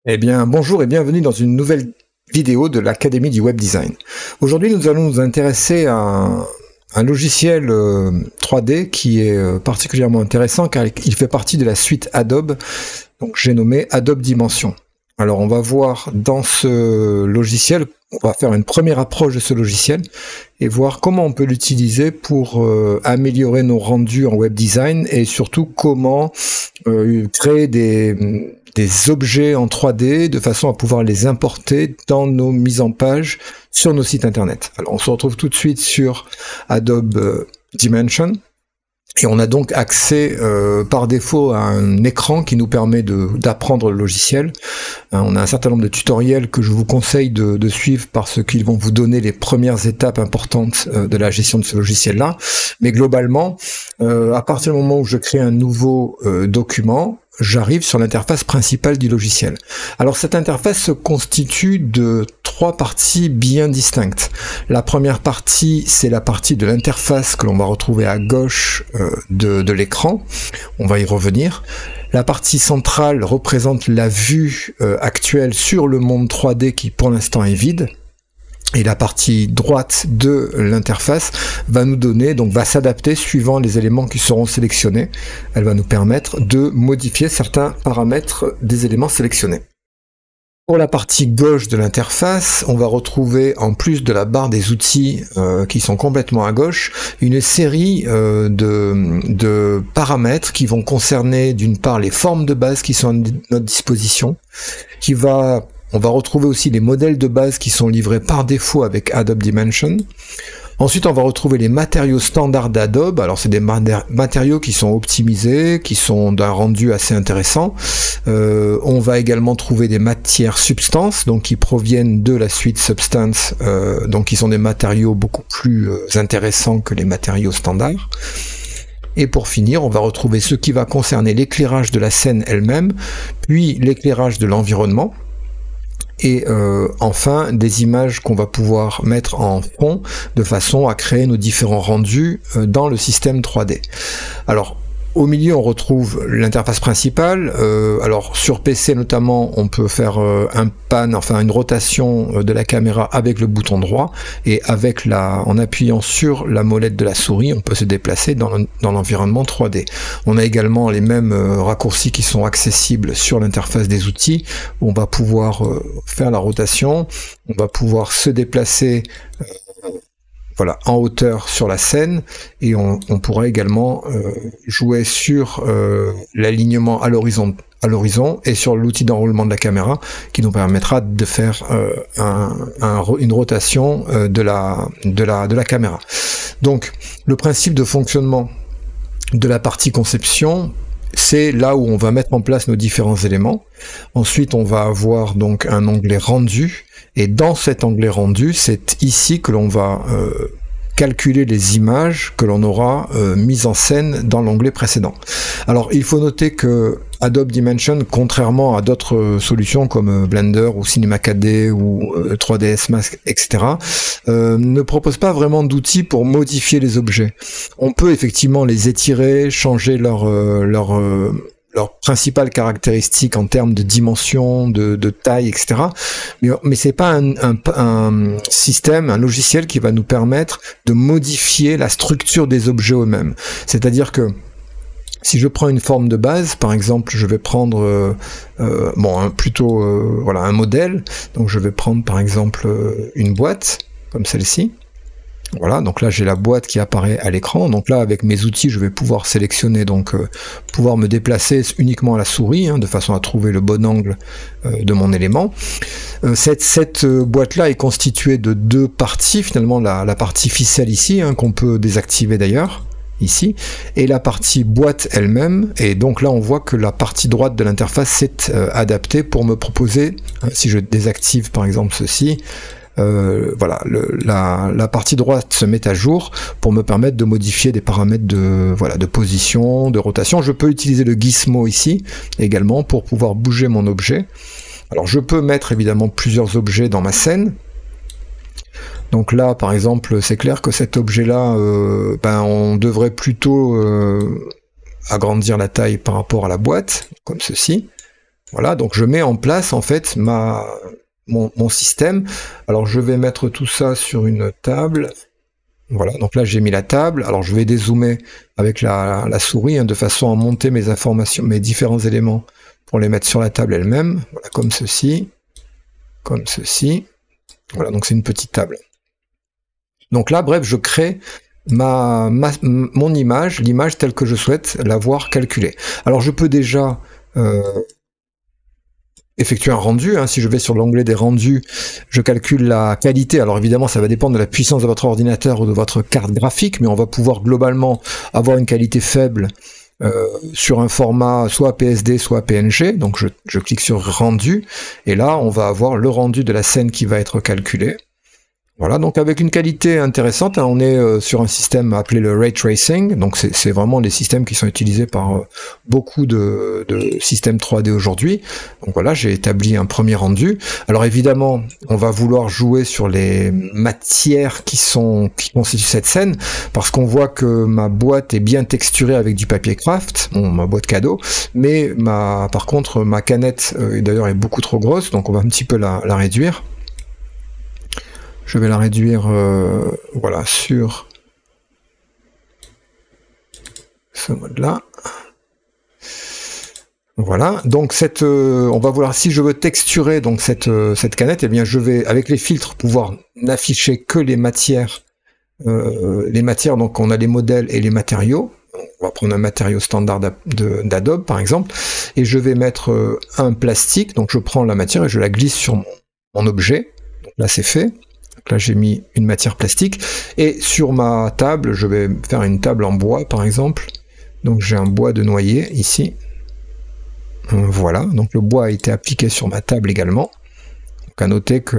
Eh bien, bonjour et bienvenue dans une nouvelle vidéo de l'Académie du Web Design. Aujourd'hui, nous allons nous intéresser à un logiciel 3D qui est particulièrement intéressant car il fait partie de la suite Adobe, donc j'ai nommé Adobe Dimension. Alors, on va voir dans ce logiciel, on va faire une première approche de ce logiciel et voir comment on peut l'utiliser pour améliorer nos rendus en web design et surtout comment créer des objets en 3D de façon à pouvoir les importer dans nos mises en page sur nos sites internet. Alors on se retrouve tout de suite sur Adobe Dimension et on a donc accès par défaut à un écran qui nous permet d'apprendre le logiciel. On a un certain nombre de tutoriels que je vous conseille de suivre parce qu'ils vont vous donner les premières étapes importantes de la gestion de ce logiciel-là. Mais globalement, à partir du moment où je crée un nouveau document, j'arrive sur l'interface principale du logiciel. Alors cette interface se constitue de trois parties bien distinctes. La première partie, c'est la partie de l'interface que l'on va retrouver à gauche de l'écran. On va y revenir. La partie centrale représente la vue actuelle sur le monde 3D qui pour l'instant est vide. Et la partie droite de l'interface va nous donner, donc va s'adapter suivant les éléments qui seront sélectionnés. Elle va nous permettre de modifier certains paramètres des éléments sélectionnés. Pour la partie gauche de l'interface, on va retrouver, en plus de la barre des outils qui sont complètement à gauche, une série de paramètres qui vont concerner d'une part les formes de base qui sont à notre disposition, on va retrouver aussi les modèles de base qui sont livrés par défaut avec Adobe Dimension. Ensuite, on va retrouver les matériaux standards d'Adobe. Alors, c'est des matériaux qui sont optimisés, qui sont d'un rendu assez intéressant. On va également trouver des matières substances, donc qui proviennent de la suite Substance, donc qui sont des matériaux beaucoup plus intéressants que les matériaux standards. Et pour finir, on va retrouver ce qui va concerner l'éclairage de la scène elle-même, puis l'éclairage de l'environnement. Et enfin des images qu'on va pouvoir mettre en fond de façon à créer nos différents rendus dans le système 3D. Alors au milieu on retrouve l'interface principale. Alors sur PC notamment on peut faire un pan, enfin une rotation de la caméra avec le bouton droit et en appuyant sur la molette de la souris on peut se déplacer dans l'environnement 3D. On a également les mêmes raccourcis qui sont accessibles sur l'interface des outils. On va pouvoir faire la rotation, on va pouvoir se déplacer voilà, en hauteur sur la scène et on pourra également jouer sur l'alignement à l'horizon et sur l'outil d'enroulement de la caméra qui nous permettra de faire une rotation de la caméra. Donc le principe de fonctionnement de la partie conception, c'est là où on va mettre en place nos différents éléments. Ensuite, on va avoir donc un onglet rendu, et dans cet onglet rendu, c'est ici que l'on va calculer les images que l'on aura mises en scène dans l'onglet précédent. Alors, il faut noter que Adobe Dimension, contrairement à d'autres solutions comme Blender ou Cinema 4D ou 3ds Max, etc., ne propose pas vraiment d'outils pour modifier les objets. On peut effectivement les étirer, changer leur principales caractéristiques en termes de dimension, de taille, etc. Mais c'est pas un système, un logiciel qui va nous permettre de modifier la structure des objets eux-mêmes. C'est-à-dire que si je prends une forme de base, par exemple, je vais prendre un modèle. Donc je vais prendre par exemple une boîte comme celle-ci. Voilà, donc là j'ai la boîte qui apparaît à l'écran. Donc là avec mes outils je vais pouvoir sélectionner, donc pouvoir me déplacer uniquement à la souris, de façon à trouver le bon angle de mon élément. Cette boîte là est constituée de deux parties, finalement la partie ficelle ici, qu'on peut désactiver d'ailleurs, ici, et la partie boîte elle-même, et donc là on voit que la partie droite de l'interface s'est adaptée pour me proposer, si je désactive par exemple ceci, voilà, la partie droite se met à jour pour me permettre de modifier des paramètres de position, de rotation. Je peux utiliser le gizmo ici également pour pouvoir bouger mon objet. Alors je peux mettre évidemment plusieurs objets dans ma scène. Donc là par exemple c'est clair que cet objet là on devrait plutôt agrandir la taille par rapport à la boîte, comme ceci. Voilà, donc je mets en place en fait mon système. Alors je vais mettre tout ça sur une table. Voilà, donc là j'ai mis la table. Alors je vais dézoomer avec la souris de façon à monter mes informations, mes différents éléments pour les mettre sur la table elle-même. Voilà, comme ceci. Comme ceci. Voilà, donc c'est une petite table. Donc là, bref, je crée mon image, l'image telle que je souhaite l'avoir calculée. Alors je peux déjà effectuer un rendu. Si je vais sur l'onglet des rendus, je calcule la qualité. Alors évidemment, ça va dépendre de la puissance de votre ordinateur ou de votre carte graphique, mais on va pouvoir globalement avoir une qualité faible sur un format soit PSD, soit PNG. Donc je clique sur rendu, et là, on va avoir le rendu de la scène qui va être calculé. Voilà, donc avec une qualité intéressante, on est sur un système appelé le Ray Tracing, donc c'est vraiment des systèmes qui sont utilisés par beaucoup de systèmes 3D aujourd'hui. Donc voilà, j'ai établi un premier rendu. Alors évidemment, on va vouloir jouer sur les matières qui constituent cette scène, parce qu'on voit que ma boîte est bien texturée avec du papier craft, bon, ma boîte cadeau, mais par contre ma canette d'ailleurs est beaucoup trop grosse, donc on va un petit peu la réduire. Je vais la réduire voilà, sur ce mode-là. Voilà, donc on va voir si je veux texturer donc cette canette, eh bien je vais avec les filtres pouvoir n'afficher que les matières. Donc on a les modèles et les matériaux. On va prendre un matériau standard d'Adobe par exemple, et je vais mettre un plastique. Donc je prends la matière et je la glisse sur mon objet. Donc là c'est fait. Donc là j'ai mis une matière plastique, et sur ma table je vais faire une table en bois par exemple. Donc j'ai un bois de noyer ici. Voilà, donc le bois a été appliqué sur ma table également. Donc à noter que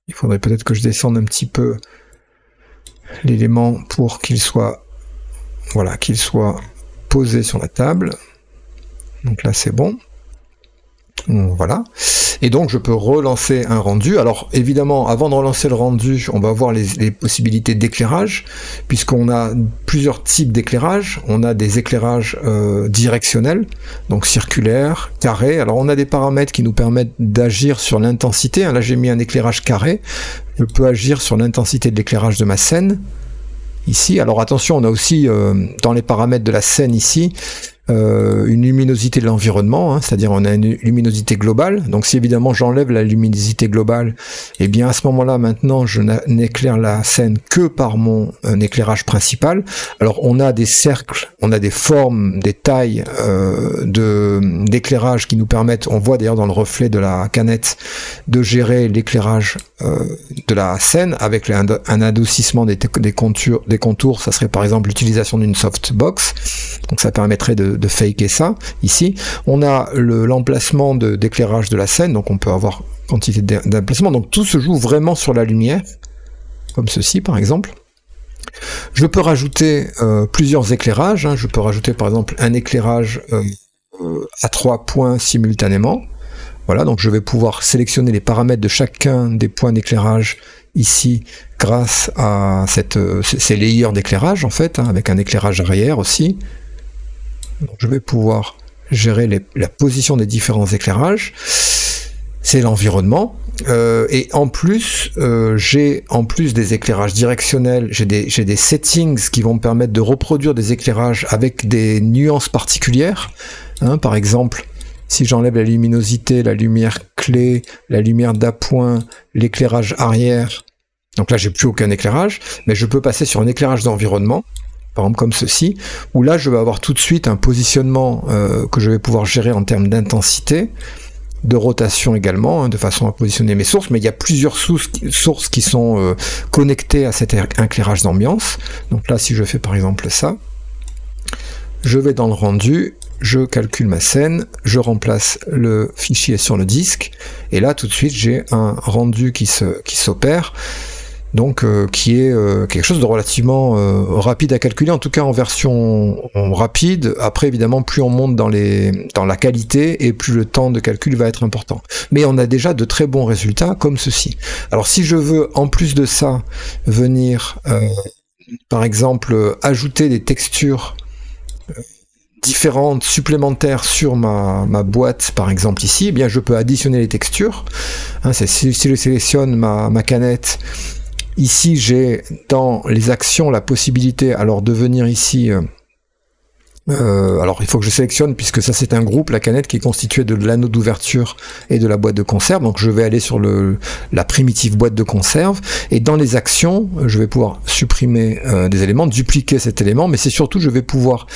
il faudrait peut-être que je descende un petit peu l'élément pour qu'il soit posé sur la table. Donc là c'est bon. Voilà. Et donc je peux relancer un rendu. Alors évidemment, avant de relancer le rendu, on va voir les possibilités d'éclairage, puisqu'on a plusieurs types d'éclairage. On a des éclairages directionnels, donc circulaires, carrés. Alors on a des paramètres qui nous permettent d'agir sur l'intensité. Là j'ai mis un éclairage carré. Je peux agir sur l'intensité de l'éclairage de ma scène. Ici, alors attention, on a aussi dans les paramètres de la scène ici, une luminosité de l'environnement, c'est-à-dire on a une luminosité globale. Donc si évidemment j'enlève la luminosité globale, et bien à ce moment-là maintenant je n'éclaire la scène que par mon éclairage principal. Alors on a des cercles, on a des formes, des tailles d'éclairage qui nous permettent, on voit d'ailleurs dans le reflet de la canette, de gérer l'éclairage de la scène avec un adoucissement des contours. Ça serait par exemple l'utilisation d'une softbox, donc ça permettrait de faker ça. Ici on a l'emplacement d'éclairage de la scène, donc on peut avoir quantité d'emplacement, donc tout se joue vraiment sur la lumière, comme ceci par exemple. Je peux rajouter plusieurs éclairages, je peux rajouter par exemple un éclairage à 3 points simultanément. Voilà, donc je vais pouvoir sélectionner les paramètres de chacun des points d'éclairage ici grâce à ces layers d'éclairage en fait, avec un éclairage arrière aussi. Donc je vais pouvoir gérer la position des différents éclairages. C'est l'environnement. Et en plus, j'ai en plus des éclairages directionnels, j'ai des settings qui vont me permettre de reproduire des éclairages avec des nuances particulières. Par exemple, si j'enlève la luminosité, la lumière clé, la lumière d'appoint, l'éclairage arrière, donc là j'ai plus aucun éclairage, mais je peux passer sur un éclairage d'environnement, par exemple comme ceci, où là je vais avoir tout de suite un positionnement que je vais pouvoir gérer en termes d'intensité, de rotation également, de façon à positionner mes sources, mais il y a plusieurs sources qui sont connectées à cet éclairage d'ambiance. Donc là si je fais par exemple ça, je vais dans le rendu, je calcule ma scène, je remplace le fichier sur le disque, et là tout de suite j'ai un rendu qui s'opère, donc qui est quelque chose de relativement rapide à calculer, en tout cas en version rapide. Après évidemment plus on monte dans la qualité et plus le temps de calcul va être important. Mais on a déjà de très bons résultats comme ceci. Alors si je veux en plus de ça venir par exemple ajouter des textures différentes supplémentaires sur ma boîte, par exemple ici, eh bien je peux additionner les textures. Hein, si je sélectionne ma canette, ici j'ai dans les actions la possibilité alors de venir ici. Alors il faut que je sélectionne, puisque ça c'est un groupe, la canette, qui est constituée de l'anneau d'ouverture et de la boîte de conserve. Donc je vais aller sur la primitive boîte de conserve, et dans les actions je vais pouvoir supprimer des éléments, dupliquer cet élément, mais c'est surtout je vais pouvoir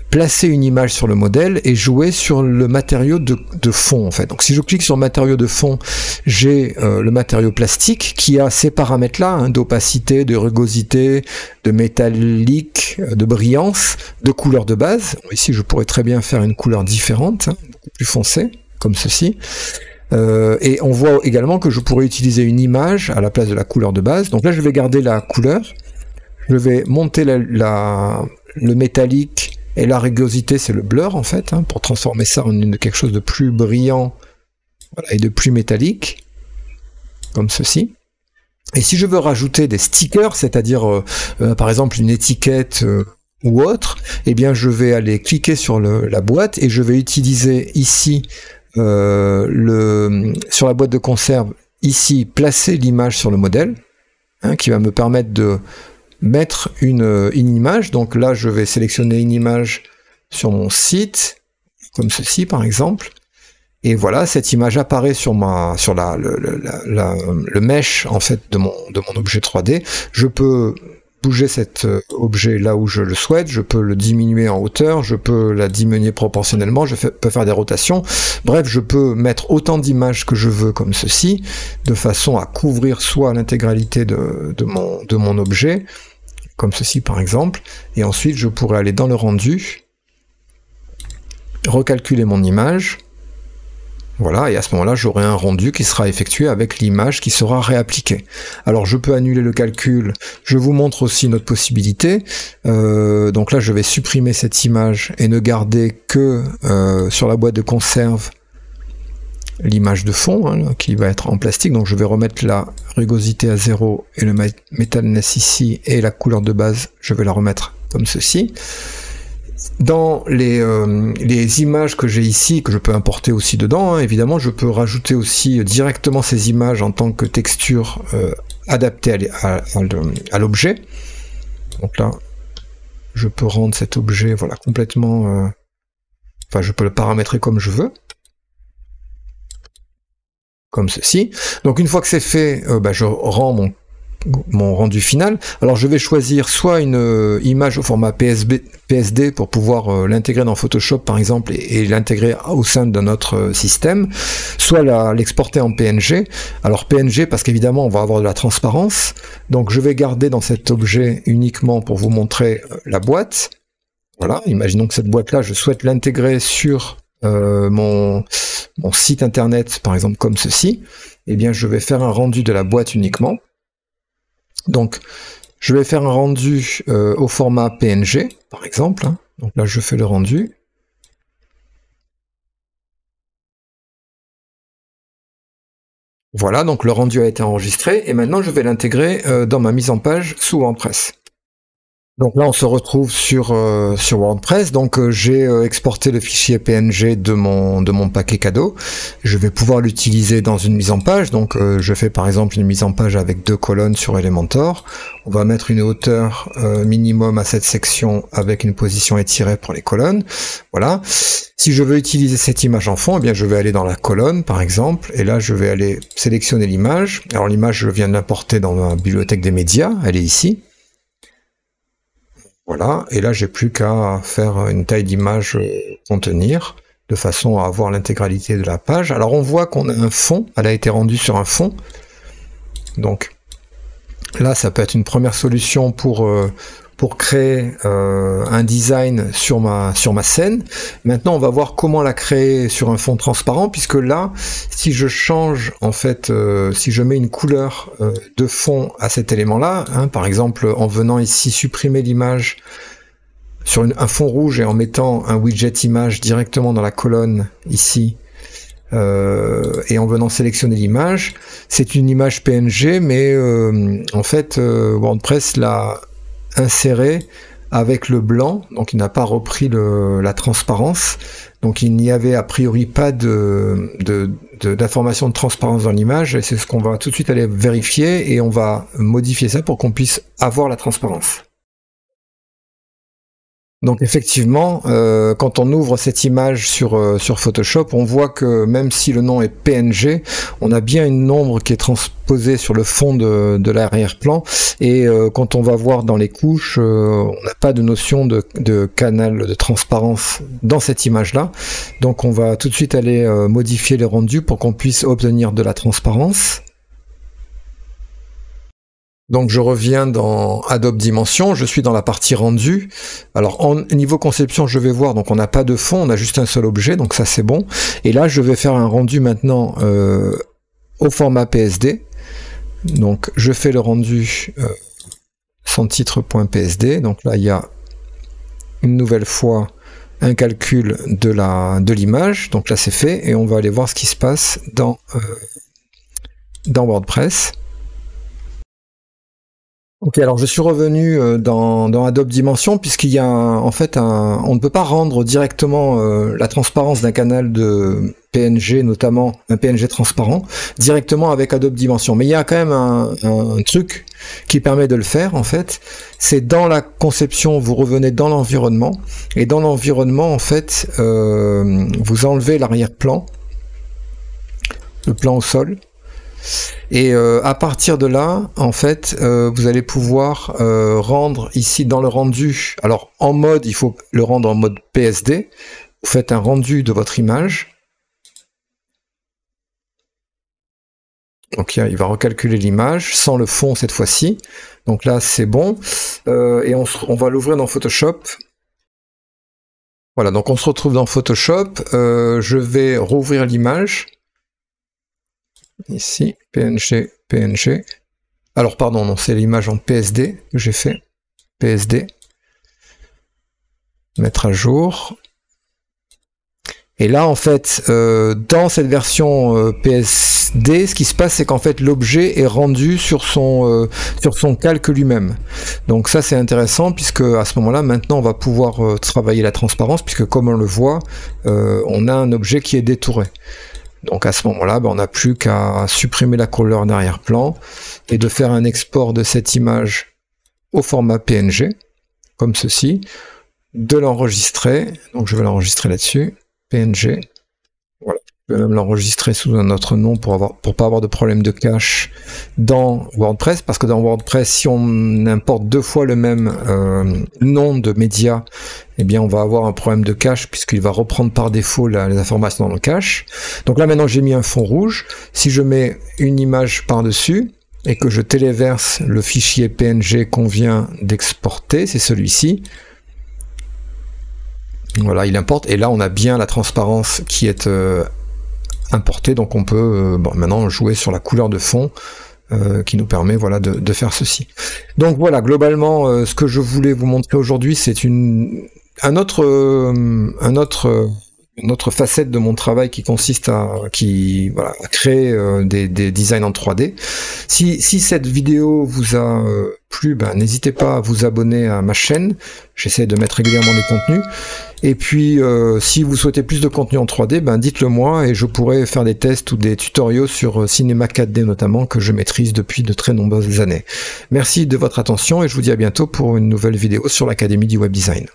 placer une image sur le modèle et jouer sur le matériau de fond en fait. Donc si je clique sur matériau de fond, j'ai le matériau plastique qui a ces paramètres là, hein, d'opacité, de rugosité, de métallique, de brillance, de couleur de base. Ici je pourrais très bien faire une couleur différente, hein, beaucoup plus foncée, comme ceci. Et on voit également que je pourrais utiliser une image à la place de la couleur de base. Donc là je vais garder la couleur, je vais monter le métallique, et la rugosité, c'est le blur en fait, hein, pour transformer ça en quelque chose de plus brillant, voilà, et de plus métallique, comme ceci. Et si je veux rajouter des stickers, c'est-à-dire par exemple une étiquette ou autre, eh bien je vais aller cliquer sur la boîte et je vais utiliser ici, sur la boîte de conserve, ici, placer l'image sur le modèle, hein, qui va me permettre de mettre une image. Donc là je vais sélectionner une image sur mon site comme ceci par exemple, et voilà, cette image apparaît sur le mesh en fait de mon objet 3D. Je peux bouger cet objet là où je le souhaite, je peux le diminuer en hauteur, je peux la diminuer proportionnellement, peux faire des rotations, bref je peux mettre autant d'images que je veux comme ceci, de façon à couvrir soit l'intégralité de mon objet, comme ceci par exemple, et ensuite je pourrais aller dans le rendu, recalculer mon image, voilà, et à ce moment-là j'aurai un rendu qui sera effectué avec l'image qui sera réappliquée. Alors je peux annuler le calcul, je vous montre aussi une autre possibilité, donc là je vais supprimer cette image et ne garder que sur la boîte de conserve l'image de fond, hein, qui va être en plastique. Donc je vais remettre la rugosité à 0 et le metalness ici, et la couleur de base je vais la remettre comme ceci. Dans les images que j'ai ici, que je peux importer aussi dedans, hein, évidemment je peux rajouter aussi directement ces images en tant que texture adaptée à l'objet. Donc là je peux rendre cet objet, voilà, complètement, enfin je peux le paramétrer comme je veux, comme ceci. Donc une fois que c'est fait, je rends mon rendu final. Alors je vais choisir soit une image au format PSD pour pouvoir l'intégrer dans Photoshop par exemple, et l'intégrer au sein de notre système, soit l'exporter en PNG. Alors PNG parce qu'évidemment on va avoir de la transparence, donc je vais garder dans cet objet uniquement pour vous montrer la boîte. Voilà, imaginons que cette boîte là je souhaite l'intégrer sur mon site internet par exemple comme ceci. Eh bien je vais faire un rendu de la boîte uniquement. Donc je vais faire un rendu au format PNG par exemple, hein. Donc là je fais le rendu. Voilà, donc le rendu a été enregistré, et maintenant je vais l'intégrer dans ma mise en page sous WordPress. Donc là on se retrouve sur WordPress. Donc j'ai exporté le fichier PNG de mon paquet cadeau. Je vais pouvoir l'utiliser dans une mise en page. Donc je fais par exemple une mise en page avec 2 colonnes sur Elementor. On va mettre une hauteur minimum à cette section avec une position étirée pour les colonnes. Voilà. Si je veux utiliser cette image en fond, eh bien je vais aller dans la colonne par exemple, et là je vais aller sélectionner l'image. Alors l'image je viens de l'importer dans ma bibliothèque des médias, elle est ici. Voilà, et là j'ai plus qu'à faire une taille d'image contenir, de façon à avoir l'intégralité de la page. Alors on voit qu'on a un fond, elle a été rendue sur un fond. Donc là ça peut être une première solution pour créer un design sur ma scène. Maintenant on va voir comment la créer sur un fond transparent, puisque là si je change en fait, si je mets une couleur de fond à cet élément là, hein, par exemple en venant ici supprimer l'image sur un fond rouge et en mettant un widget image directement dans la colonne ici, et en venant sélectionner l'image, c'est une image PNG, mais en fait WordPress l'a inséré avec le blanc, donc il n'a pas repris la transparence, donc il n'y avait a priori pas d'information de transparence dans l'image, et c'est ce qu'on va tout de suite aller vérifier, et on va modifier ça pour qu'on puisse avoir la transparence. Donc effectivement, quand on ouvre cette image sur Photoshop, on voit que même si le nom est PNG, on a bien une ombre qui est transposée sur le fond de l'arrière-plan, et quand on va voir dans les couches, on n'a pas de notion de canal de transparence dans cette image-là. Donc on va tout de suite aller modifier les rendus pour qu'on puisse obtenir de la transparence. Donc je reviens dans Adobe Dimension, je suis dans la partie rendu. Alors niveau conception, je vais voir, donc on n'a pas de fond, on a juste un seul objet, donc ça c'est bon. Et là je vais faire un rendu maintenant au format PSD. Donc je fais le rendu sans titre.psd. Donc là il y a une nouvelle fois un calcul de l'image. Donc là c'est fait, et on va aller voir ce qui se passe dans WordPress. Ok, alors je suis revenu dans Adobe Dimension, puisqu'il y a en fait on ne peut pas rendre directement la transparence d'un canal de PNG, notamment un PNG transparent, directement avec Adobe Dimension. Mais il y a quand même un truc qui permet de le faire en fait. C'est dans la conception, vous revenez dans l'environnement, et dans l'environnement en fait, vous enlevez l'arrière-plan, le plan au sol. Et à partir de là, en fait, vous allez pouvoir rendre ici dans le rendu. Alors en mode, il faut le rendre en mode PSD. Vous faites un rendu de votre image. Donc il va recalculer l'image sans le fond cette fois-ci. Donc là c'est bon. Et on va l'ouvrir dans Photoshop. Voilà, donc on se retrouve dans Photoshop. Je vais rouvrir l'image. Ici, PNG, PNG. Alors pardon, non, c'est l'image en PSD que j'ai fait. PSD. Mettre à jour. Et là, en fait, dans cette version PSD, ce qui se passe, c'est qu'en fait, l'objet est rendu sur son calque lui-même. Donc ça, c'est intéressant, puisque à ce moment-là, maintenant, on va pouvoir travailler la transparence, puisque comme on le voit, on a un objet qui est détouré. Donc à ce moment-là, on n'a plus qu'à supprimer la couleur d'arrière-plan et de faire un export de cette image au format PNG, comme ceci, de l'enregistrer. Donc je vais l'enregistrer là-dessus, PNG. Voilà. Je vais même l'enregistrer sous un autre nom pour pas avoir de problème de cache dans WordPress, parce que dans WordPress, si on importe deux fois le même nom de média, eh bien on va avoir un problème de cache, puisqu'il va reprendre par défaut les informations dans le cache. Donc là maintenant j'ai mis un fond rouge. Si je mets une image par-dessus et que je téléverse le fichier PNG qu'on vient d'exporter, c'est celui-ci. Voilà, il importe, et là on a bien la transparence qui est importée, donc on peut maintenant jouer sur la couleur de fond qui nous permet voilà, de faire ceci. Donc voilà, globalement, ce que je voulais vous montrer aujourd'hui, c'est une autre facette de mon travail qui consiste à créer des designs en 3D. Si cette vidéo vous a plu, n'hésitez pas à vous abonner à ma chaîne. J'essaie de mettre régulièrement des contenus. Et puis, si vous souhaitez plus de contenu en 3D, dites-le moi et je pourrai faire des tests ou des tutoriaux sur Cinema 4D notamment, que je maîtrise depuis de très nombreuses années. Merci de votre attention et je vous dis à bientôt pour une nouvelle vidéo sur l'Académie du Web Design.